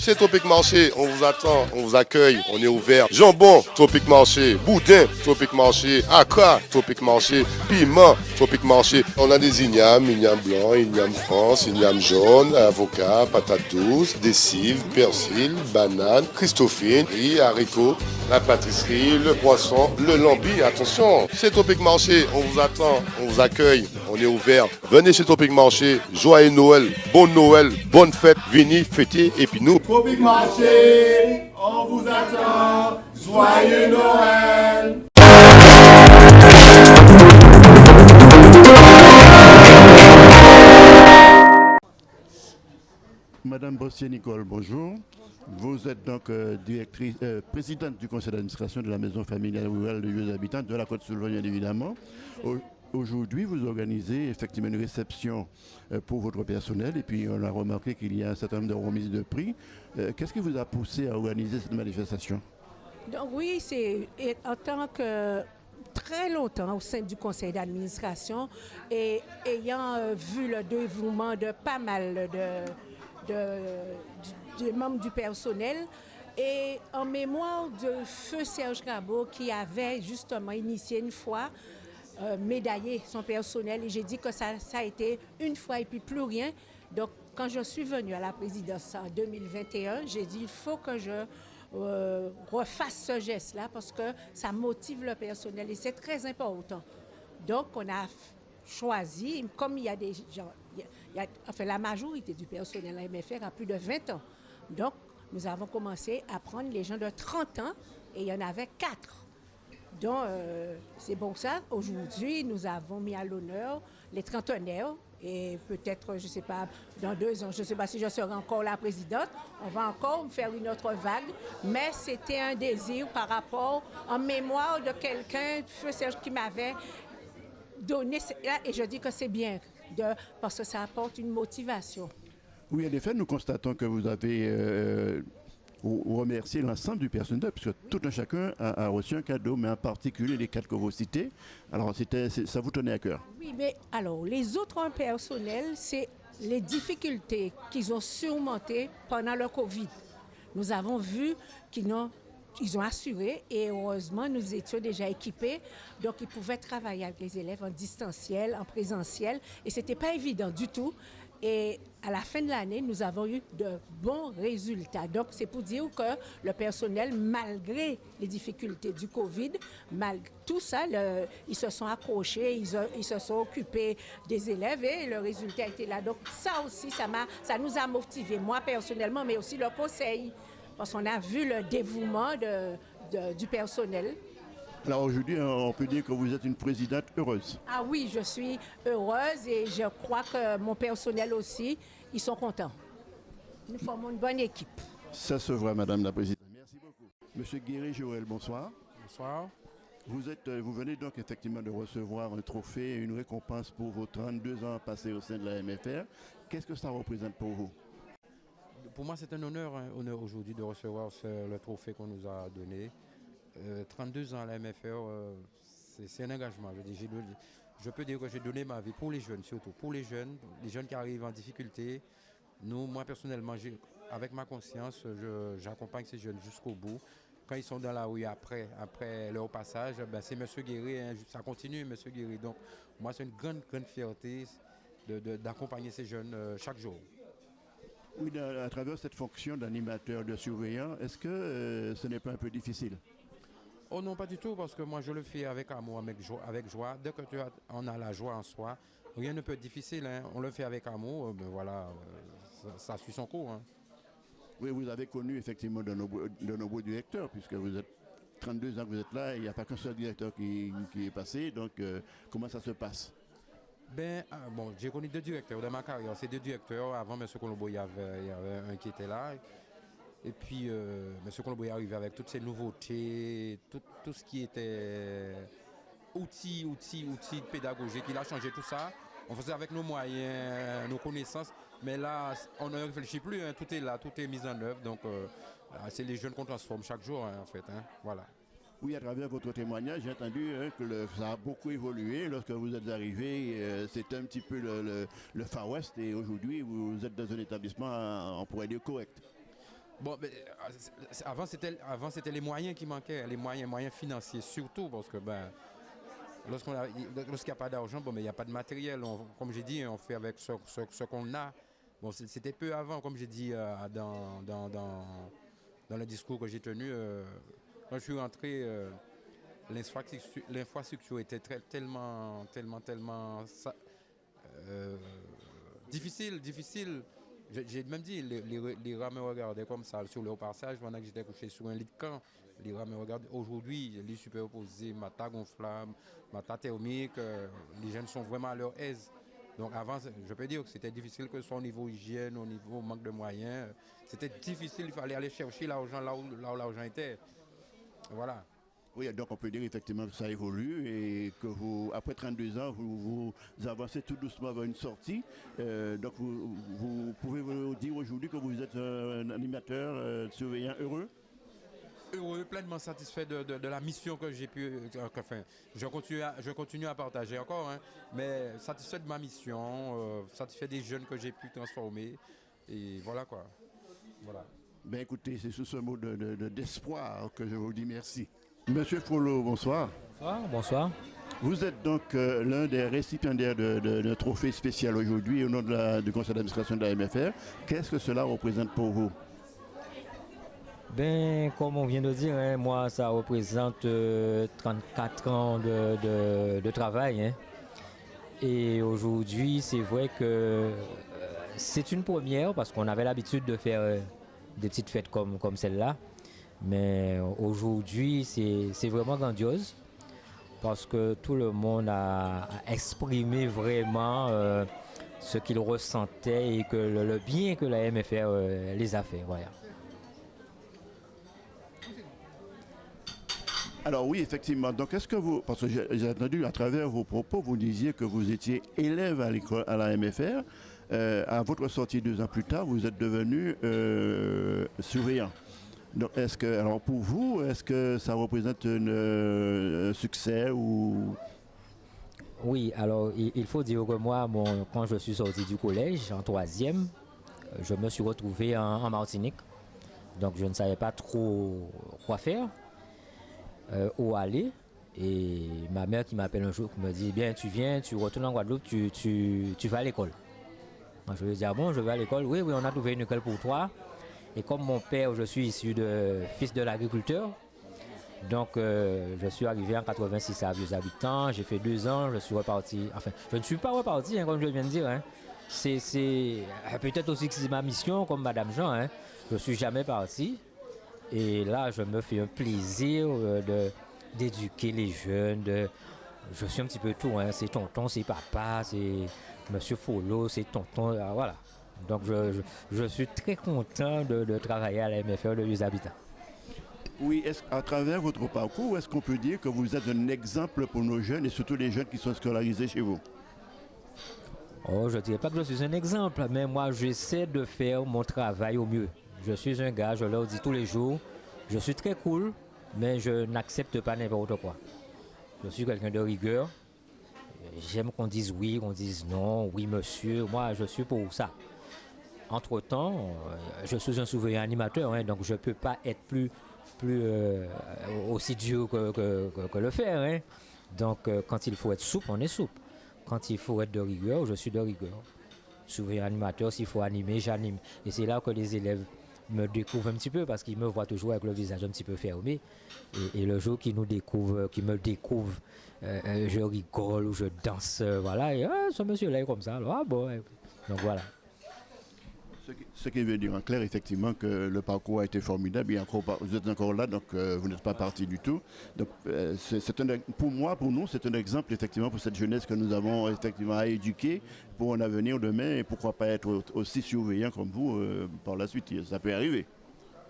C'est Tropic Marché, on vous attend, on vous accueille, on est ouvert. Jambon, Tropic Marché. Boudin, Tropic Marché. Aka, Tropic Marché. Piment, Tropic Marché. On a des ignames blancs, ignames France, ignames jaunes, avocats, patates douces, des cives, persil, bananes, christophine, riz, haricots, la pâtisserie, le poisson, le lambi. Attention, c'est Tropic Marché, on vous attend, on vous accueille, on est ouvert. Venez chez Tropic Marché, joyeux Noël, bonne fête, venez fêter et puis nous. Tropic Marché, on vous attend, joyeux Noël. Madame Bossier-Nicole, bonjour. Vous êtes donc présidente du conseil d'administration de la maison familiale rurale de vieux habitants de la Côte-Soulevant, bien évidemment. Aujourd'hui, vous organisez effectivement une réception pour votre personnel et puis on a remarqué qu'il y a un certain nombre de remises de prix. Qu'est-ce qui vous a poussé à organiser cette manifestation? Donc oui, c'est en tant que très longtemps au sein du conseil d'administration et ayant vu le dévouement de pas mal de membres du personnel et en mémoire de feu Serge Cabot qui avait justement initié une fois médaillé son personnel et j'ai dit que ça a été une fois et puis plus rien. Donc quand je suis venue à la présidence en 2021, j'ai dit il faut que je refasse ce geste-là parce que ça motive le personnel et c'est très important. Donc on a choisi, comme il y a des gens, la majorité du personnel à MFR a plus de 20 ans. Donc, nous avons commencé à prendre les gens de 30 ans et il y en avait 4. Donc, c'est bon ça. Aujourd'hui, nous avons mis à l'honneur les trentenaires et peut-être, je ne sais pas, dans 2 ans, je ne sais pas si je serai encore la présidente, on va encore faire une autre vague, mais c'était un désir par rapport en mémoire de quelqu'un, Feu Serge, qui m'avait donné, et je dis que c'est bien, parce que ça apporte une motivation. Oui, en effet, nous constatons que vous avez remercié l'ensemble du personnel, puisque tout un chacun a reçu un cadeau, mais en particulier les 4 que vous citez. Alors, ça vous tenait à cœur? Oui, mais alors, les autres personnels, c'est les difficultés qu'ils ont surmontées pendant le Covid. Nous avons vu qu'ils ont assuré et heureusement, nous étions déjà équipés. Donc, ils pouvaient travailler avec les élèves en distanciel, en présentiel et ce n'était pas évident du tout. Et à la fin de l'année, nous avons eu de bons résultats. Donc, c'est pour dire que le personnel, malgré les difficultés du Covid, malgré tout ça, ils se sont accrochés, ils se sont occupés des élèves et le résultat était là. Donc, ça aussi, ça nous a motivés, moi personnellement, mais aussi le conseil. Parce qu'on a vu le dévouement du personnel. Alors aujourd'hui, on peut dire que vous êtes une présidente heureuse. Ah oui, je suis heureuse et je crois que mon personnel aussi, ils sont contents. Nous formons une bonne équipe. Ça se voit, Madame la Présidente. Merci beaucoup. Monsieur Guéry-Joël, bonsoir. Bonsoir. Vous venez donc effectivement de recevoir un trophée et une récompense pour vos 32 ans passés au sein de la MFR. Qu'est-ce que ça représente pour vous? Pour moi, c'est un honneur aujourd'hui de recevoir le trophée qu'on nous a donné. 32 ans à la MFR, c'est un engagement. Je peux dire que j'ai donné ma vie pour les jeunes, surtout pour les jeunes qui arrivent en difficulté. Moi personnellement, avec ma conscience, j'accompagne ces jeunes jusqu'au bout. Quand ils sont dans la rue après leur passage, c'est M. Guéry, ça continue M. Guéry. Donc moi, c'est une grande fierté d'accompagner ces jeunes chaque jour. Oui, à travers cette fonction d'animateur, de surveillant, est-ce que ce n'est pas un peu difficile? Oh non, pas du tout, parce que moi je le fais avec amour, avec joie. Dès que on a la joie en soi, rien ne peut être difficile. Hein. On le fait avec amour, ça suit son cours. Hein. Oui, vous avez connu effectivement de nombreux directeurs, puisque vous êtes 32 ans que vous êtes là, et il n'y a pas qu'un seul directeur qui est passé. Donc, comment ça se passe? J'ai connu 2 directeurs dans ma carrière. Ces 2 directeurs, avant M. Colombo, il y avait un qui était là. Et puis, M. Colombo est arrivé avec toutes ces nouveautés, tout ce qui était outils pédagogiques. Il a changé tout ça. On faisait avec nos moyens, nos connaissances. Mais là, on ne réfléchit plus. Hein. Tout est là, tout est mis en œuvre. Donc, c'est les jeunes qu'on transforme chaque jour, en fait. Hein. Voilà. Oui, à travers votre témoignage, j'ai entendu que ça a beaucoup évolué. Lorsque vous êtes arrivé, c'était un petit peu le Far West et aujourd'hui, vous êtes dans un établissement, on pourrait dire, correct. Bon, mais, avant c'était les moyens qui manquaient, les moyens financiers surtout, parce que lorsqu'il n'y a pas d'argent, bon, mais il n'y a pas de matériel. Comme j'ai dit, on fait avec ce qu'on a. Bon, c'était peu avant, comme j'ai dit dans le discours que j'ai tenu. Quand je suis rentré, l'infrastructure était tellement difficile. J'ai même dit, les rats me regardaient comme ça sur le passage pendant que j'étais couché sur un lit de camp. Les rats me regardaient. Aujourd'hui, lit superposé, mata gonflable, mata thermique, les jeunes sont vraiment à leur aise. Donc avant, je peux dire que c'était difficile, que ce soit au niveau hygiène, au niveau manque de moyens. C'était difficile, il fallait aller chercher l'argent là où l'argent était. Voilà. Oui, donc on peut dire effectivement que ça évolue et que vous, après 32 ans, vous avancez tout doucement vers une sortie. Donc vous pouvez vous dire aujourd'hui que vous êtes un animateur surveillant heureux? Heureux, pleinement satisfait de la mission que j'ai pu. Enfin, je continue à partager encore, hein, mais satisfait de ma mission, satisfait des jeunes que j'ai pu transformer. Et voilà quoi. Voilà. Ben écoutez, c'est sous ce mot d'espoir que je vous dis merci. Monsieur Follo, bonsoir. Bonsoir. Vous êtes donc l'un des récipiendaires de trophée spécial aujourd'hui au nom du conseil d'administration de la MFR. Qu'est-ce que cela représente pour vous? Ben, comme on vient de dire, hein, moi, ça représente 34 ans de travail. Hein. Et aujourd'hui, c'est vrai que c'est une première parce qu'on avait l'habitude de faire des petites fêtes comme celle-là. Mais aujourd'hui, c'est vraiment grandiose parce que tout le monde a exprimé vraiment ce qu'il ressentait et que le bien que la MFR les a fait. Voilà. Alors oui, effectivement. Donc est-ce que vous, parce que j'ai entendu à travers vos propos, vous disiez que vous étiez élève à l'école, à la MFR. À votre sortie 2 ans plus tard, vous êtes devenu surveillant. Donc alors pour vous, est-ce que ça représente un succès ou... Oui, alors il faut dire que moi, quand je suis sorti du collège en 3e, je me suis retrouvé en Martinique. Donc je ne savais pas trop quoi faire. Où aller, et ma mère qui m'appelle un jour, qui me dit bien tu viens, tu retournes en Guadeloupe, tu vas à l'école. Moi je lui dis bon, je vais à l'école, oui on a trouvé une école pour toi. Et comme mon père, je suis issu de fils de l'agriculteur, donc je suis arrivé en 86 à Vieux Habitants, j'ai fait 2 ans, je suis reparti, enfin je ne suis pas reparti hein, comme je viens de dire, hein. C'est peut-être aussi que c'est ma mission comme Madame Jean, hein. Je ne suis jamais parti. Et là, je me fais un plaisir d'éduquer les jeunes. Je suis un petit peu tout, hein. C'est tonton, c'est papa, c'est monsieur Follo, c'est tonton, voilà. Donc je suis très content de travailler à la MFR de Vieux Habitants. Oui, à travers votre parcours, est-ce qu'on peut dire que vous êtes un exemple pour nos jeunes et surtout les jeunes qui sont scolarisés chez vous? Oh, je ne dirais pas que je suis un exemple, mais moi j'essaie de faire mon travail au mieux. Je suis un gars, je leur dis tous les jours, je suis très cool, mais je n'accepte pas n'importe quoi. Je suis quelqu'un de rigueur. J'aime qu'on dise oui, qu'on dise non, oui monsieur, moi je suis pour ça. Entre-temps, je suis un surveillant animateur, hein, donc je ne peux pas être plus aussi dur que le fer. Hein. Donc quand il faut être souple, on est souple. Quand il faut être de rigueur, je suis de rigueur. Surveillant animateur, s'il faut animer, j'anime. Et c'est là que les élèves me découvrent un petit peu parce qu'ils me voient toujours avec le visage un petit peu fermé. Et le jour qu'ils me découvrent, je rigole ou je danse, voilà. Et ce monsieur-là est comme ça. Alors, bon, donc voilà. Ce qui veut dire en clair effectivement que le parcours a été formidable. Vous êtes encore là, donc vous n'êtes pas parti du tout. Donc pour nous, c'est un exemple effectivement pour cette jeunesse que nous avons effectivement à éduquer pour un avenir demain et pourquoi pas être aussi surveillant comme vous par la suite. Ça peut arriver.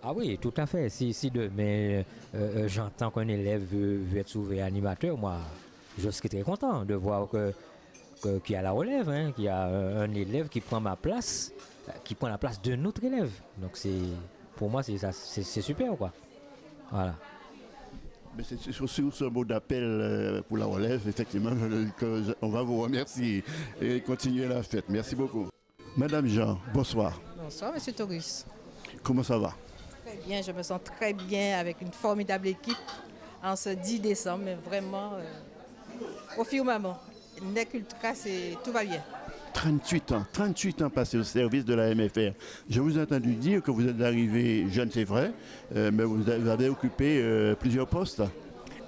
Ah oui, tout à fait. Si demain j'entends qu'un élève veut être surveillant animateur, moi je serais très content de voir qu'il y a la relève, hein, qu'il y a un élève qui prend ma place, qui prend la place d'un autre élève. Donc pour moi c'est super quoi. Voilà. Mais c'est sur ce mot d'appel pour la relève, effectivement, qu'on va vous remercier et continuer la fête. Merci beaucoup. Madame Jean, bonsoir. Bonsoir, monsieur Taurus. Comment ça va? Très bien, je me sens très bien avec une formidable équipe en ce 10 décembre, mais vraiment, au firmament. NEC Ultra, tout va bien. 38 ans passés au service de la MFR. Je vous ai entendu dire que vous êtes arrivé jeune, c'est vrai, mais vous avez occupé plusieurs postes.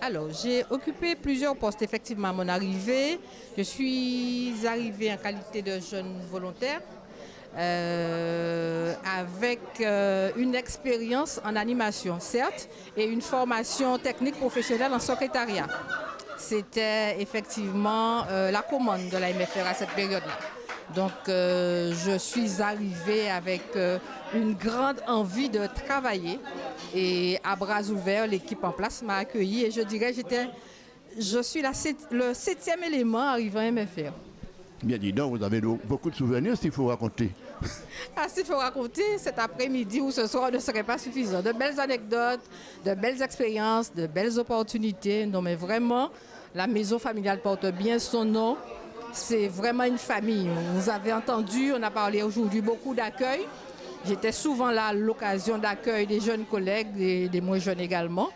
Alors, j'ai occupé plusieurs postes effectivement à mon arrivée. Je suis arrivée en qualité de jeune volontaire avec une expérience en animation, certes, et une formation technique professionnelle en secrétariat. C'était effectivement la commande de la MFR à cette période-là. Donc, je suis arrivée avec une grande envie de travailler et à bras ouverts, l'équipe en place m'a accueillie et je dirais je suis le 7e élément arrivant à MFR. Bien dit donc, vous avez beaucoup de souvenirs s'il faut raconter. Ah, s'il faut raconter, cet après-midi ou ce soir ne serait pas suffisant. De belles anecdotes, de belles expériences, de belles opportunités. Non, mais vraiment, la maison familiale porte bien son nom. C'est vraiment une famille. Vous avez entendu, on a parlé aujourd'hui beaucoup d'accueil. J'étais souvent là à l'occasion d'accueil des jeunes collègues, des moins jeunes également.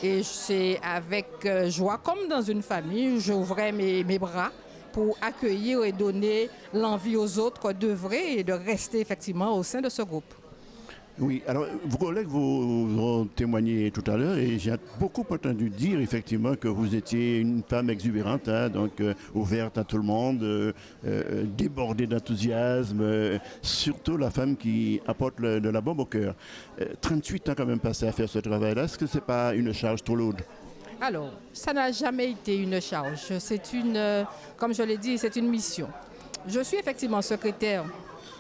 Et c'est avec joie, comme dans une famille, j'ouvrais mes bras pour accueillir et donner l'envie aux autres d'œuvrer et de rester effectivement au sein de ce groupe. Oui, alors vos collègues vous ont témoigné tout à l'heure et j'ai beaucoup entendu dire effectivement que vous étiez une femme exubérante, hein, donc ouverte à tout le monde, débordée d'enthousiasme, surtout la femme qui apporte de la bombe au cœur. 38 ans quand même passé à faire ce travail-là, est-ce que ce n'est pas une charge trop lourde? Alors, ça n'a jamais été une charge. Comme je l'ai dit, c'est une mission. Je suis effectivement secrétaire.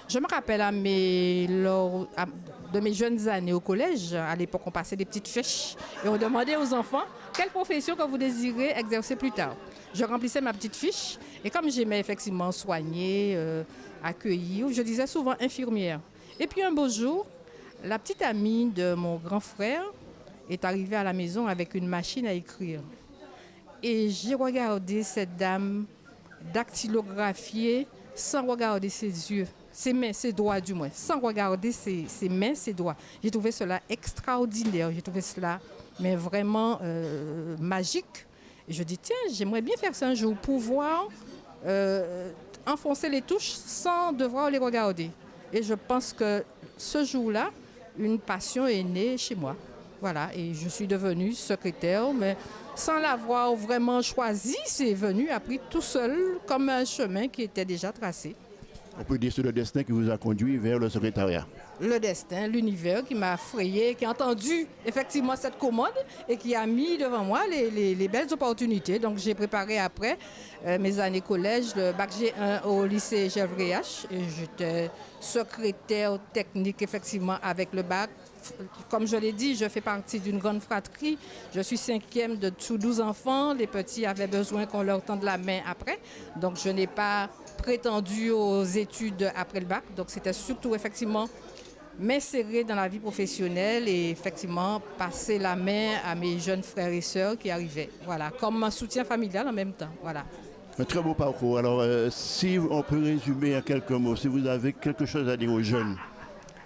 Je me rappelle de mes jeunes années au collège. À l'époque, on passait des petites fiches et on demandait aux enfants quelle profession que vous désirez exercer plus tard. Je remplissais ma petite fiche et comme j'aimais effectivement soigner, accueillir, je disais souvent infirmière. Et puis un beau jour, la petite amie de mon grand frère est arrivée à la maison avec une machine à écrire. Et j'ai regardé cette dame dactylographier sans regarder ses yeux, ses mains, ses doigts du moins, sans regarder ses mains, ses doigts. J'ai trouvé cela extraordinaire, j'ai trouvé cela mais vraiment magique. Et je dis, tiens, j'aimerais bien faire ça un jour, pouvoir enfoncer les touches sans devoir les regarder. Et je pense que ce jour-là, une passion est née chez moi. Voilà, et je suis devenue secrétaire, mais sans l'avoir vraiment choisi, c'est venu, appris tout seul, comme un chemin qui était déjà tracé. On peut dire que c'est le destin qui vous a conduit vers le secrétariat. Le destin, l'univers qui m'a frayé, qui a entendu effectivement cette commande et qui a mis devant moi les belles opportunités. Donc j'ai préparé après mes années collège, le bac G1 au lycée GVH. Et j'étais secrétaire technique effectivement avec le bac. Comme je l'ai dit, je fais partie d'une grande fratrie. Je suis 5e de tous 12 enfants. Les petits avaient besoin qu'on leur tende la main après. Donc je n'ai pas prétendu aux études après le bac. Donc c'était surtout effectivement m'insérer dans la vie professionnelle et effectivement passer la main à mes jeunes frères et sœurs qui arrivaient. Voilà, comme un soutien familial en même temps. Voilà. Un très beau parcours. Alors si on peut résumer en quelques mots, si vous avez quelque chose à dire aux jeunes.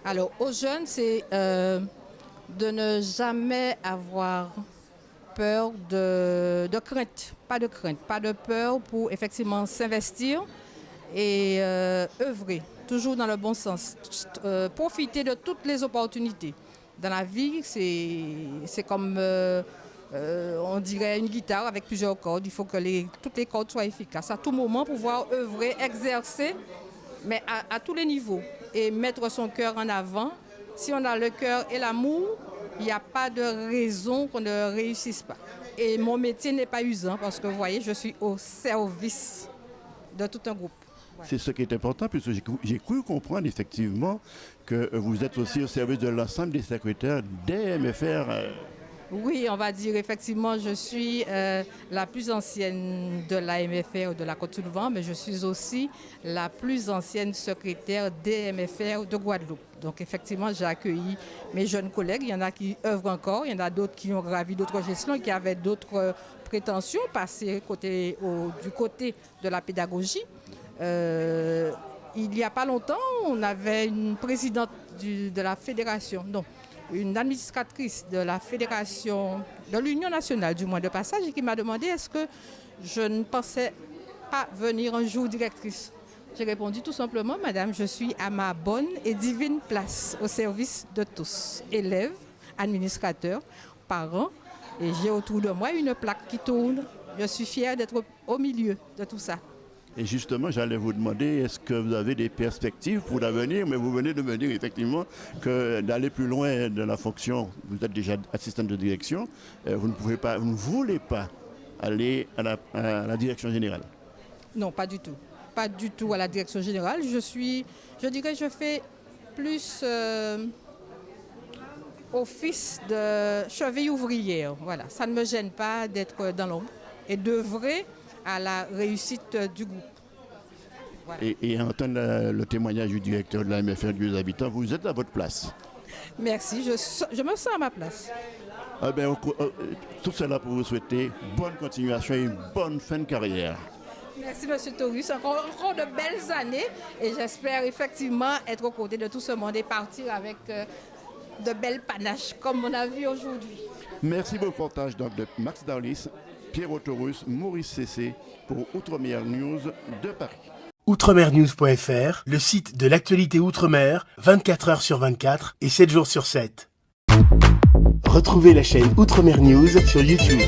Alors, aux jeunes, c'est de ne jamais avoir peur de crainte, pas de peur pour effectivement s'investir et œuvrer, toujours dans le bon sens, profiter de toutes les opportunités. Dans la vie, c'est comme, on dirait, une guitare avec plusieurs cordes. Il faut que toutes les cordes soient efficaces. À tout moment, pouvoir œuvrer, exercer, mais à tous les niveaux. Et mettre son cœur en avant. Si on a le cœur et l'amour, il n'y a pas de raison qu'on ne réussisse pas. Et mon métier n'est pas usant parce que vous voyez, je suis au service de tout un groupe. Ouais. C'est ce qui est important puisque j'ai cru comprendre effectivement que vous êtes aussi au service de l'ensemble des secrétaires des MFR. Oui, on va dire effectivement, je suis la plus ancienne de la MFR de la Côte-du-Vent, mais je suis aussi la plus ancienne secrétaire des MFR de Guadeloupe. Donc effectivement, j'ai accueilli mes jeunes collègues. Il y en a qui œuvrent encore, il y en a d'autres qui ont gravi d'autres gestions, qui avaient d'autres prétentions, passées du côté de la pédagogie. Il n'y a pas longtemps, on avait une présidente de la fédération. Non. une administratrice de la fédération, de l'Union nationale du moins de passage, et qui m'a demandé est-ce que je ne pensais pas venir un jour directrice. J'ai répondu tout simplement, madame, je suis à ma bonne et divine place au service de tous, élèves, administrateurs, parents, et j'ai autour de moi une plaque qui tourne. Je suis fière d'être au milieu de tout ça. Et justement, j'allais vous demander, est-ce que vous avez des perspectives pour l'avenir? Mais vous venez de me dire effectivement que d'aller plus loin dans la fonction, vous êtes déjà assistante de direction, vous ne voulez pas aller à la direction générale. Non, pas du tout. Pas du tout à la direction générale. Je fais plus office de cheville ouvrière. Voilà, ça ne me gêne pas d'être dans l'ombre et d'œuvrer à la réussite du groupe. Voilà. Et entendre le témoignage du directeur de la MFR des habitants, vous êtes à votre place. Merci, je me sens à ma place. Ah ben, tout cela pour vous souhaiter bonne continuation et une bonne fin de carrière. Merci M. Taurus, encore de belles années et j'espère effectivement être aux côtés de tout ce monde et partir avec de belles panaches comme on a vu aujourd'hui. Merci pour le partage donc de Max Darlis, Pierre Taurus, Maurice Cessé pour Outre-mer News de Paris. Outremernews.fr, le site de l'actualité Outre-mer, 24 heures sur 24 et 7 jours sur 7. Retrouvez la chaîne Outre-mer News sur YouTube.